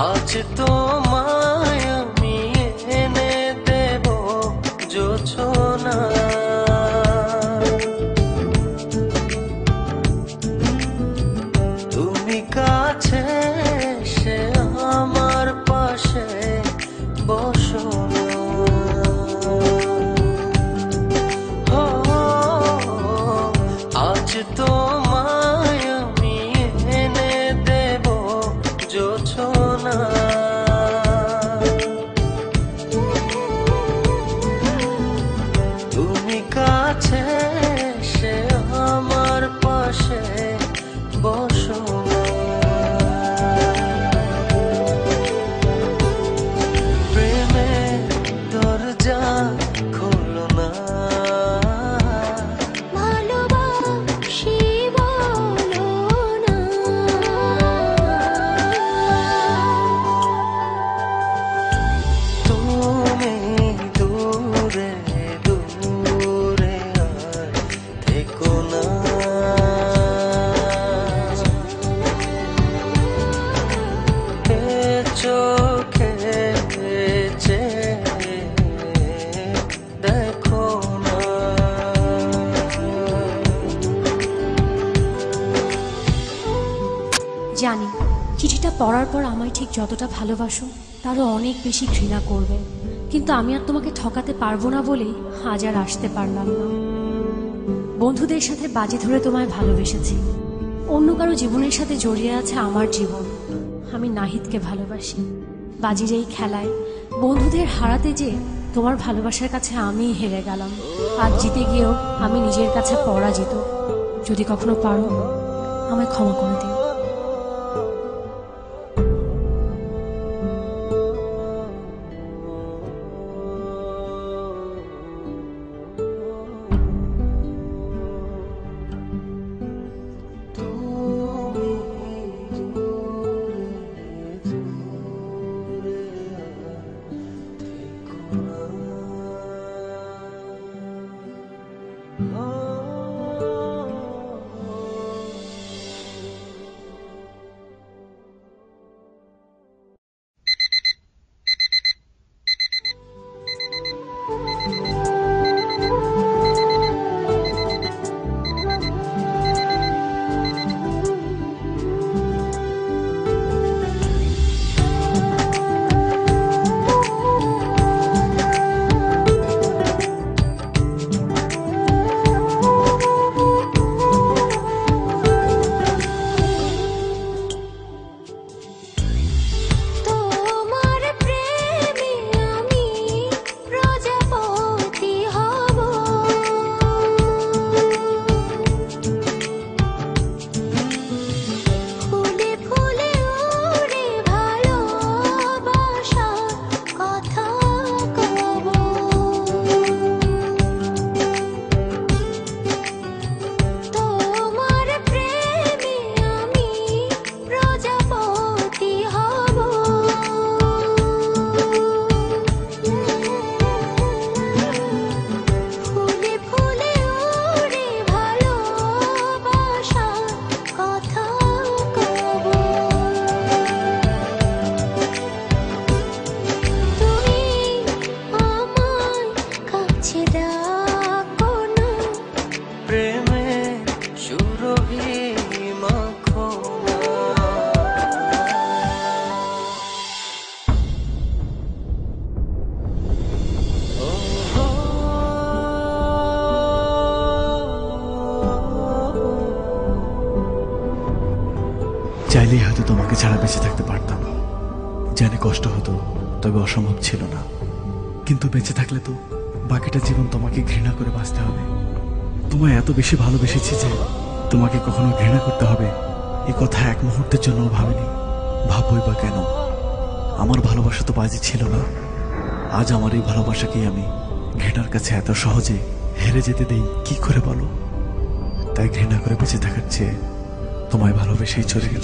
আজ তোমায় আমি এনে দেব জোছনা, তুমি কাছে এসে আমার পাশে বসো না। আজ তোমায় আমি এনে দেব জোছনা, তুমি কাছে এসে আমার পাশে বসো না। প্রেমের দরজা খোলো না, ভালোবাসি বলো না। তুমি দূরে দূরে আর থেকো না। এ চোখে চেয়ে দেখো না। জানি চিঠিটা পড়ার পর আমায় ঠিক যতটা ভালোবাসো তারও অনেক বেশি ঘৃণা করবে, কিন্তু আমি আর তোমাকে ঠকাতে পারবো না বলেই আজ আর আসতে পারলাম না। বন্ধুদের সাথে বাজি ধরে তোমায় ভালোবেসেছি, অন্য কারো জীবনের সাথে জড়িয়ে আছে আমার জীবন। আমি নাহিদকে ভালোবাসি। বাজির এই খেলায় বন্ধুদের হারাতে যে তোমার ভালোবাসার কাছে আমিই হেরে গেলাম। আজ জিতে গিয়েও আমি নিজের কাছে পরাজিত। যদি কখনো পারো আমায় ক্ষমা করে দিও। চাইলেই হয়তো তোমাকে ছাড়া বেঁচে থাকতে পারতাম। জানি কষ্ট হতো, তবে অসম্ভব ছিল না। কিন্তু বেঁচে থাকলে তো বাকিটা জীবন তোমাকে ঘৃণা করে বাঁচতে হবে। তোমায় এত বেশি ভালোবেসেছি যে তোমাকে কখনো ঘৃণা করতে হবে এ কথা এক মুহূর্তের জন্য ভাবিনি। ভাববই বা কেন? আমার ভালোবাসা তো বাজি ছিল না। আজ আমার এই ভালোবাসাকেই আমি ঘৃণার কাছে এত সহজে হেরে যেতে দেই কি করে বলো? তাই ঘৃণা করে বেঁচে থাকার চেয়ে তোমায় ভালোবেসেই চলে গেল।